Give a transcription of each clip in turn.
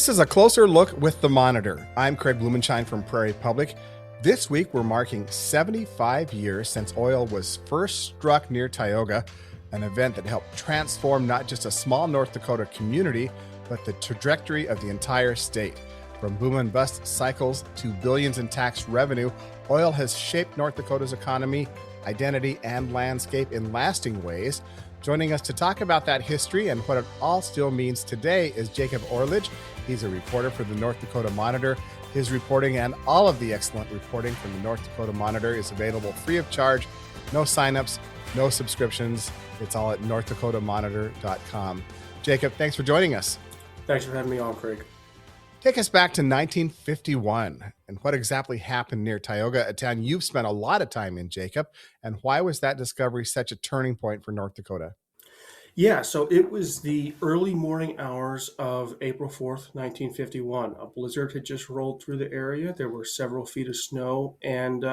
This is a closer look with the Monitor. I'm Craig Blumenschein from Prairie Public. This week, we're marking 75 years since oil was first struck near Tioga, an event that helped transform not just a small North Dakota community, but the trajectory of the entire state. From boom and bust cycles to billions in tax revenue, oil has shaped North Dakota's economy, identity, and landscape in lasting ways. Joining us to talk about that history and what it all still means today is Jacob Orledge. He's a reporter for the North Dakota Monitor. His reporting and all of the excellent reporting from the North Dakota Monitor is available free of charge. No signups, no subscriptions. It's all at northdakotamonitor.com. Jacob, thanks for joining us. Thanks for having me on, Craig. Take us back to 1951 and what exactly happened near Tioga, a town you've spent a lot of time in, Jacob, and why was that discovery such a turning point for North Dakota? Yeah, so it was the early morning hours of April 4th, 1951. A blizzard had just rolled through the area. There were several feet of snow, and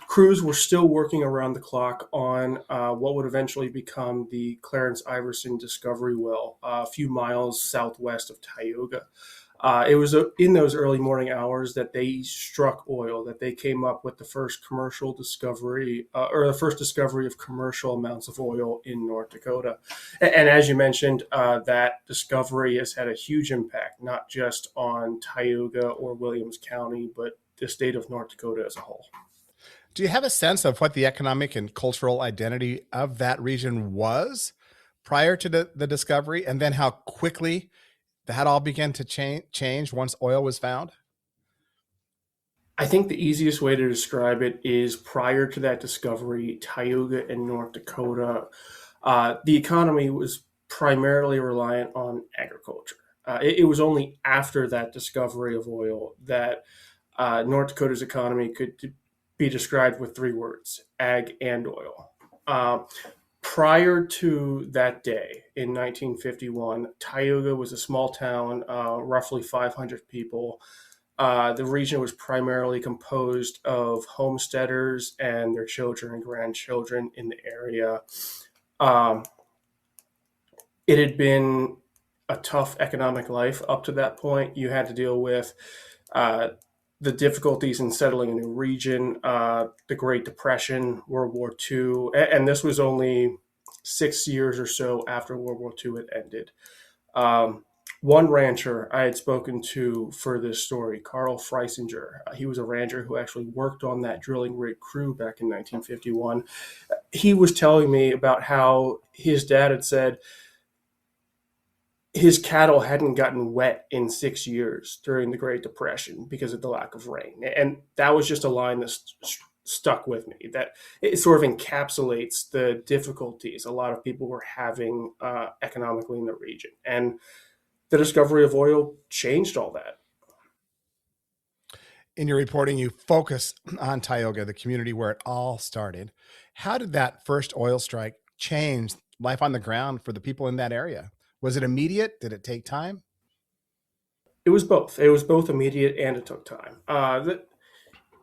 crews were still working around the clock on what would eventually become the Clarence Iverson discovery well, a few miles southwest of Tioga. It was in those early morning hours that they struck oil, that they came up with the first commercial discovery, or the first discovery of commercial amounts of oil in North Dakota. And as you mentioned, that discovery has had a huge impact, not just on Tioga or Williams County, but the state of North Dakota as a whole. Do you have a sense of what the economic and cultural identity of that region was prior to the discovery, and then how quickly that all began to change once oil was found? I think the easiest way to describe it is prior to that discovery, Tioga and North Dakota, the economy was primarily reliant on agriculture. It was only after that discovery of oil that North Dakota's economy could be described with three words: ag and oil. Prior to that day in 1951, Tioga was a small town, roughly 500 people. The region was primarily composed of homesteaders and their children and grandchildren in the area. It had been a tough economic life up to that point. You had to deal with the difficulties in settling a new region, the Great Depression, World War II, and this was only 6 years or so after World War II had ended. One rancher I had spoken to for this story, Carl Freisinger, he was a rancher who actually worked on that drilling rig crew back in 1951. He was telling me about how his dad had said his cattle hadn't gotten wet in 6 years during the Great Depression because of the lack of rain. And that was just a line that stuck with me, that it sort of encapsulates the difficulties a lot of people were having economically in the region. And the discovery of oil changed all that. In your reporting, you focus on Tioga, the community where it all started. How did that first oil strike change life on the ground for the people in that area? Was it immediate? Did it take time? It was both. It was both immediate and it took time.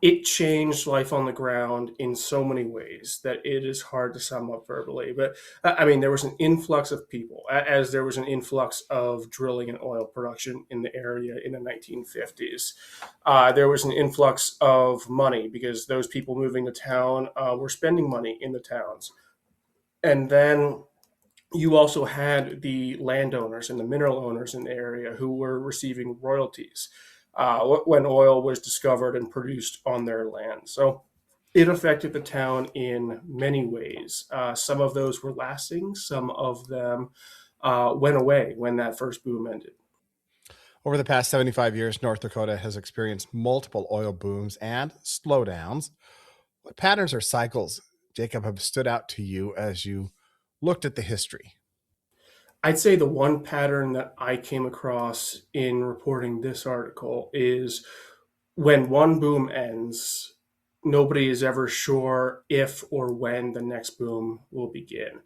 It changed life on the ground in so many ways that it is hard to sum up verbally. But I mean, there was an influx of people, as there was an influx of drilling and oil production in the area in the 1950s. There was an influx of money because those people moving to town were spending money in the towns. And then you also had the landowners and the mineral owners in the area who were receiving royalties when oil was discovered and produced on their land. So it affected the town in many ways. Some of those were lasting. Some of them went away when that first boom ended. Over the past 75 years, North Dakota has experienced multiple oil booms and slowdowns. What patterns or cycles, Jacob, have stood out to you as you looked at the history? I'd say the one pattern that I came across in reporting this article is when one boom ends, nobody is ever sure if or when the next boom will begin.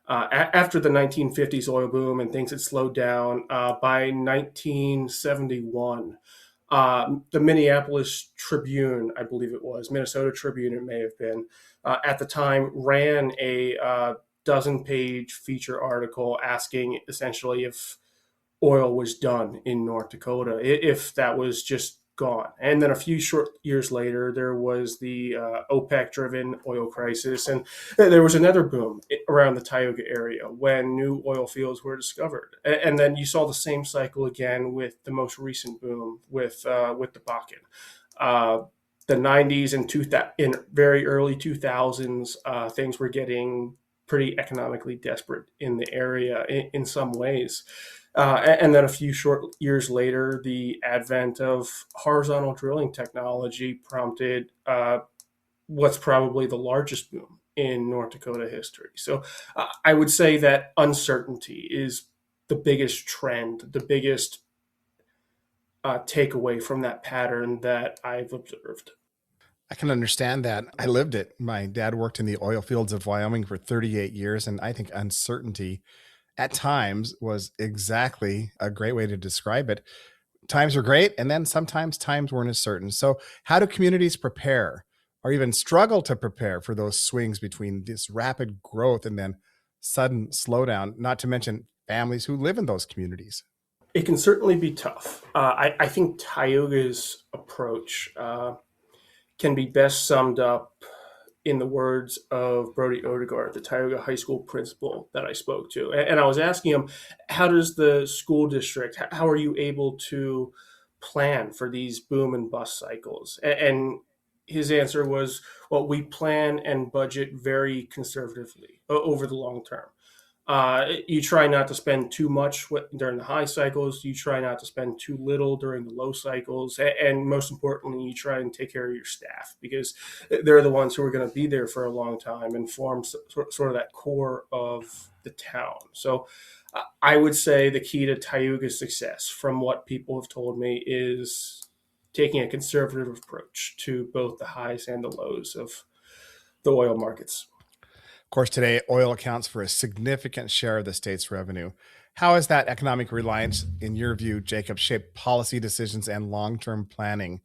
After the 1950s oil boom and things had slowed down, by 1971, the Minneapolis Tribune, I believe it was, Minnesota Tribune it may have been, at the time ran a dozen-page feature article asking essentially if oil was done in North Dakota, if that was just gone. And then a few short years later, there was the OPEC driven oil crisis. And there was another boom around the Tioga area when new oil fields were discovered. And then you saw the same cycle again with the most recent boom with the Bakken. Uh, the 90s and in very early 2000s, things were getting pretty economically desperate in the area in some ways. And then a few short years later, the advent of horizontal drilling technology prompted what's probably the largest boom in North Dakota history. So I would say that uncertainty is the biggest trend, the biggest takeaway from that pattern that I've observed. I can understand that. I lived it. My dad worked in the oil fields of Wyoming for 38 years, and I think uncertainty at times was exactly a great way to describe it. Times were great, and then sometimes times weren't as certain. So, how do communities prepare or even struggle to prepare for those swings between this rapid growth and then sudden slowdown, not to mention families who live in those communities? It can certainly be tough. I think Tioga's approach can be best summed up in the words of Brody Odegaard, the Tioga High School principal that I spoke to. And I was asking him, how does the school district, how are you able to plan for these boom and bust cycles? And his answer was, well, we plan and budget very conservatively over the long term. You try not to spend too much during the high cycles. You try not to spend too little during the low cycles. And most importantly, you try and take care of your staff because they're the ones who are going to be there for a long time and form sort of that core of the town. So I would say the key to Tioga's success, from what people have told me, is taking a conservative approach to both the highs and the lows of the oil markets. Of course, today, oil accounts for a significant share of the state's revenue. How has that economic reliance, in your view, Jacob, shaped policy decisions and long term planning,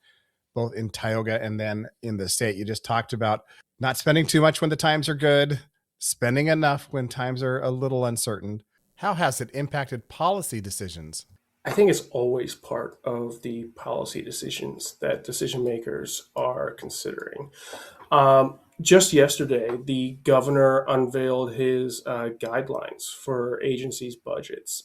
both in Tioga and then in the state? You just talked about not spending too much when the times are good, spending enough when times are a little uncertain. How has it impacted policy decisions? I think it's always part of the policy decisions that decision makers are considering. Just yesterday, the governor unveiled his guidelines for agencies' budgets,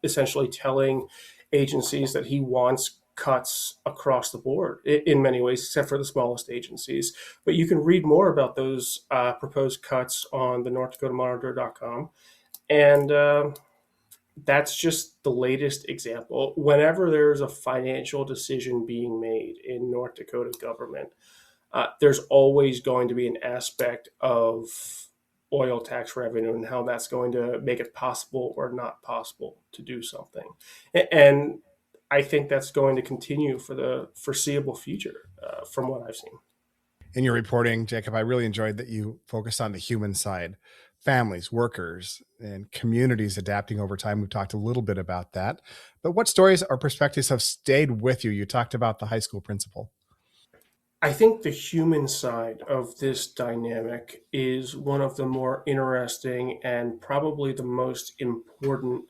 essentially telling agencies that he wants cuts across the board in many ways, except for the smallest agencies. But you can read more about those proposed cuts on the NorthDakotaMonitor.com. And that's just the latest example. Whenever there's a financial decision being made in North Dakota government, there's always going to be an aspect of oil tax revenue and how that's going to make it possible or not possible to do something. And I think that's going to continue for the foreseeable future, from what I've seen. In your reporting, Jacob, I really enjoyed that you focused on the human side, families, workers, and communities adapting over time. We've talked a little bit about that. But what stories or perspectives have stayed with you? You talked about the high school principal. I think the human side of this dynamic is one of the more interesting and probably the most important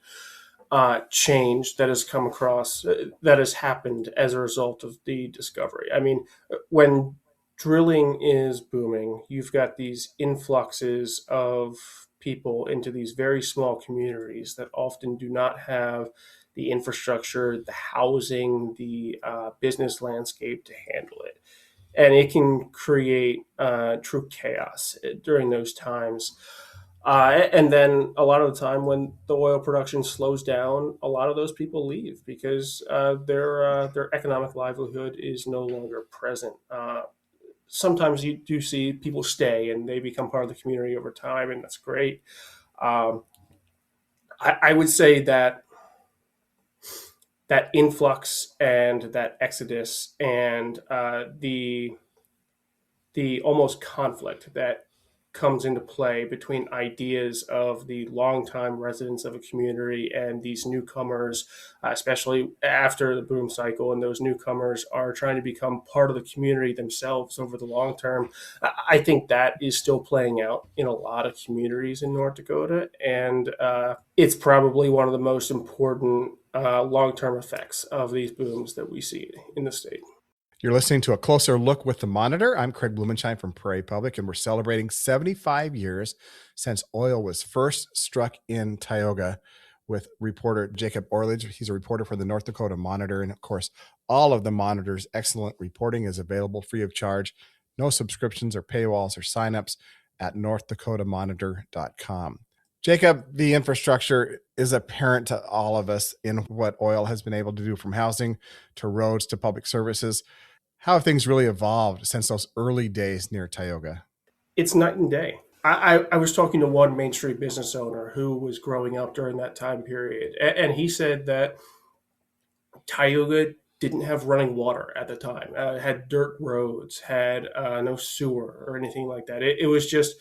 change that has come across, that has happened as a result of the discovery. I mean, when drilling is booming, you've got these influxes of people into these very small communities that often do not have the infrastructure, the housing, the business landscape to handle it. And it can create true chaos during those times. And then a lot of the time, when the oil production slows down, a lot of those people leave because their economic livelihood is no longer present. Sometimes you do see people stay and they become part of the community over time, and that's great. Um, I would say that that influx and that exodus and the almost conflict that comes into play between ideas of the longtime residents of a community and these newcomers, especially after the boom cycle, and those newcomers are trying to become part of the community themselves over the long term. I think that is still playing out in a lot of communities in North Dakota, and it's probably one of the most important long-term effects of these booms that we see in the state. You're listening to A Closer Look with the Monitor. I'm Craig Blumenshine from Prairie Public, and we're celebrating 75 years since oil was first struck in Tioga with reporter Jacob Orledge. He's a reporter for the North Dakota Monitor. And of course, all of the Monitor's excellent reporting is available free of charge. No subscriptions or paywalls or signups at northdakotamonitor.com. Jacob, the infrastructure is apparent to all of us in what oil has been able to do, from housing to roads to public services. How have things really evolved since those early days near Tioga? It's night and day. I was talking to one Main Street business owner who was growing up during that time period, and he said that Tioga didn't have running water at the time. Had dirt roads, had no sewer or anything like that. It was just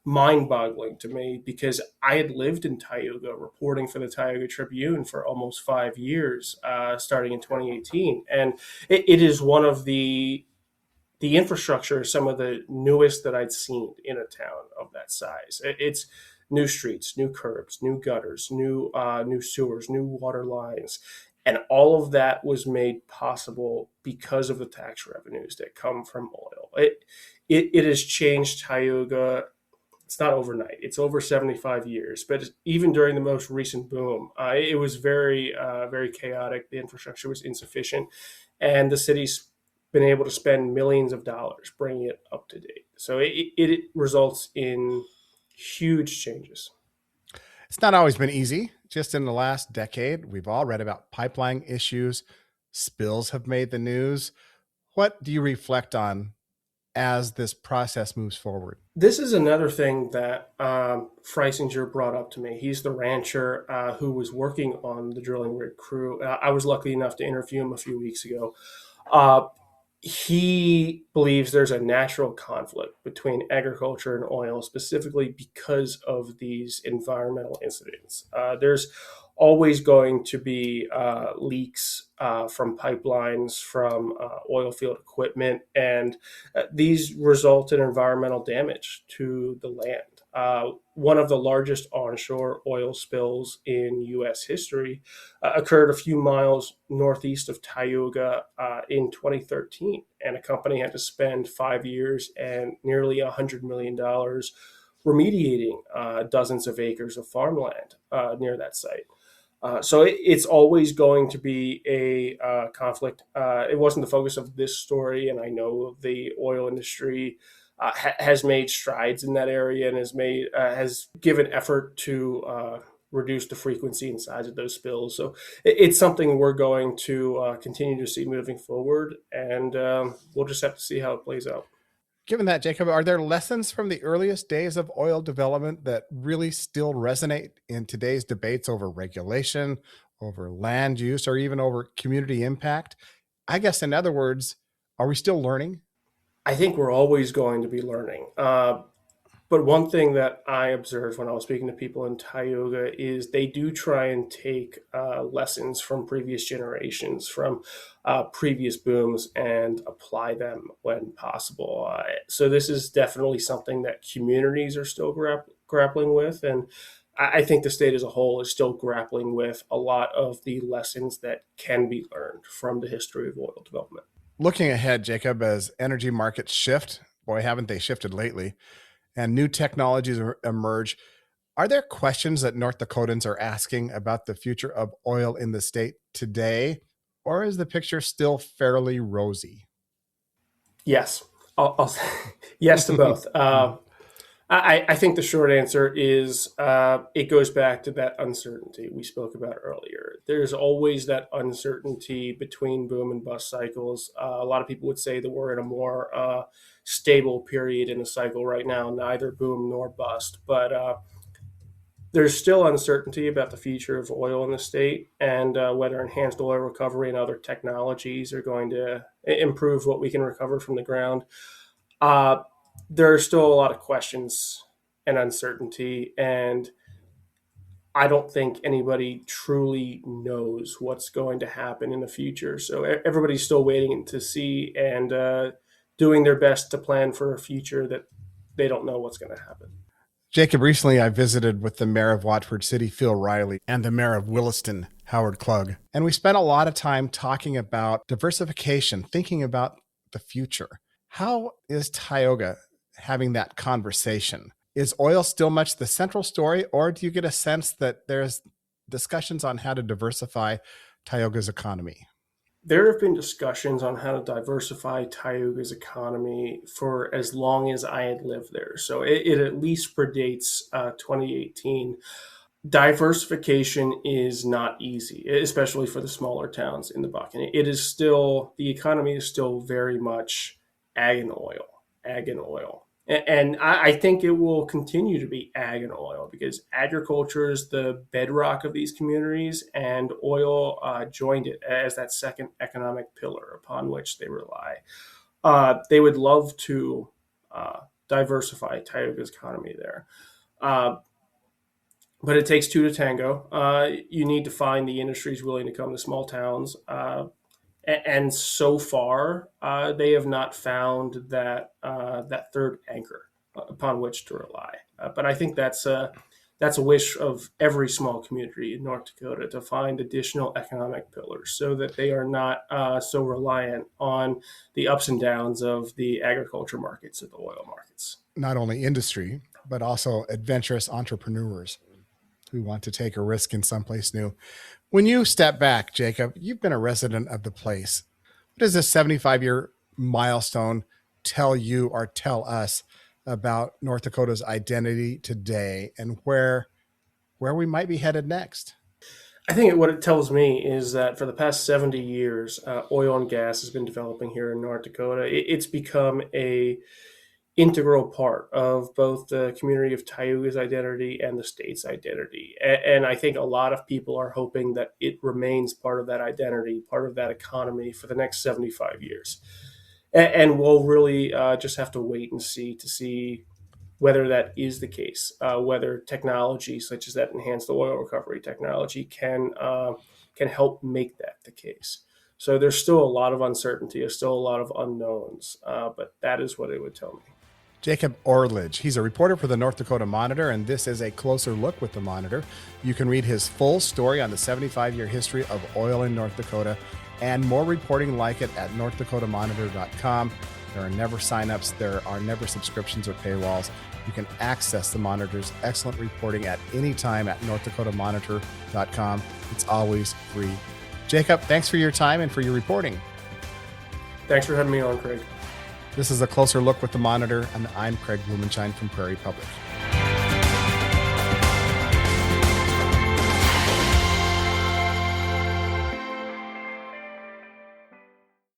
mind-boggling to me because I had lived in Tioga, reporting for the Tioga Tribune for almost 5 years, starting in 2018, and it is one of the infrastructure is some of the newest that I'd seen in a town of that size. It's new streets, new curbs, new gutters, new sewers, new water lines, and all of that was made possible because of the tax revenues that come from oil. It has changed Tioga. It's not overnight. It's over 75 years, but even during the most recent boom, it was very chaotic. The infrastructure was insufficient, and the city's been able to spend millions of dollars bringing it up to date. So it results in huge changes. It's not always been easy. Just in the last decade, we've all read about pipeline issues. Spills have made the news. What do you reflect on as this process moves forward? This is another thing that Freisinger brought up to me. He's the rancher who was working on the drilling rig crew. I was lucky enough to interview him a few weeks ago. Uh, he believes there's a natural conflict between agriculture and oil, specifically because of these environmental incidents. There's always going to be leaks from pipelines, from oil field equipment, and these result in environmental damage to the land. One of the largest onshore oil spills in U.S. history occurred a few miles northeast of Tioga in 2013, and a company had to spend 5 years and nearly $100 million remediating dozens of acres of farmland near that site. So it's always going to be a conflict. It wasn't the focus of this story, and I know the oil industry has made strides in that area and has given effort to reduce the frequency and size of those spills. So it's something we're going to continue to see moving forward, and we'll just have to see how it plays out. Given that, Jacob, are there lessons from the earliest days of oil development that really still resonate in today's debates over regulation, over land use, or even over community impact? I guess, in other words, are we still learning? I think we're always going to be learning. But one thing that I observed when I was speaking to people in Tioga is they do try and take lessons from previous generations, from previous booms, and apply them when possible. So this is definitely something that communities are still grappling with, and I think the state as a whole is still grappling with a lot of the lessons that can be learned from the history of oil development. Looking ahead, Jacob, as energy markets shift, boy, haven't they shifted lately, and new technologies emerge, are there questions that North Dakotans are asking about the future of oil in the state today, or is the picture still fairly rosy? Yes, I'll say yes to both. I think the short answer is it goes back to that uncertainty we spoke about earlier. There's always that uncertainty between boom and bust cycles. A lot of people would say that we're in a more stable period in the cycle right now, neither boom nor bust. But there's still uncertainty about the future of oil in the state and whether enhanced oil recovery and other technologies are going to improve what we can recover from the ground. Uh, there are still a lot of questions and uncertainty, and I don't think anybody truly knows what's going to happen in the future. So everybody's still waiting to see and doing their best to plan for a future that they don't know what's going to happen. Jacob, recently I visited with the mayor of Watford City, Phil Riley, and the mayor of Williston, Howard Klug. And we spent a lot of time talking about diversification, thinking about the future. How is Tioga having that conversation? Is oil still much the central story, or do you get a sense that there's discussions on how to diversify Tioga's economy? There have been discussions on how to diversify Tioga's economy for as long as I had lived there. So it at least predates 2018. Diversification is not easy, especially for the smaller towns in the Bakken. It is still, the economy is still very much ag and oil, ag and oil. And I think it will continue to be ag and oil because agriculture is the bedrock of these communities, and oil joined it as that second economic pillar upon which they rely. They would love to diversify Tioga's economy there. Uh, but it takes two to tango. You need to find the industries willing to come to small towns, and so far they have not found that third anchor upon which to rely. But I think that's a wish of every small community in North Dakota to find additional economic pillars so that they are not so reliant on the ups and downs of the agriculture markets or the oil markets. Not only industry, but also adventurous entrepreneurs who want to take a risk in someplace new. When you step back, Jacob, you've been a resident of the place. What does this 75-year milestone tell you or tell us about North Dakota's identity today and where we might be headed next? I think what it tells me is that for the past 70 years, oil and gas has been developing here in North Dakota. It's become a integral part of both the community of Tioga's identity and the state's identity. And I think a lot of people are hoping that it remains part of that identity, part of that economy for the next 75 years. And we'll really just have to wait and see whether that is the case, whether technology such as that enhanced oil recovery technology can help make that the case. So there's still a lot of uncertainty, there's still a lot of unknowns, but that is what it would tell me. Jacob Orledge. He's a reporter for the North Dakota Monitor, and this is a closer look with the Monitor. You can read his full story on the 75-year history of oil in North Dakota and more reporting like it at northdakotamonitor.com. There are never signups, there are never subscriptions or paywalls. You can access the Monitor's excellent reporting at any time at northdakotamonitor.com. It's always free. Jacob, thanks for your time and for your reporting. Thanks for having me on, Craig. This is a closer look with the Monitor, and I'm Craig Blumenshine from Prairie Public.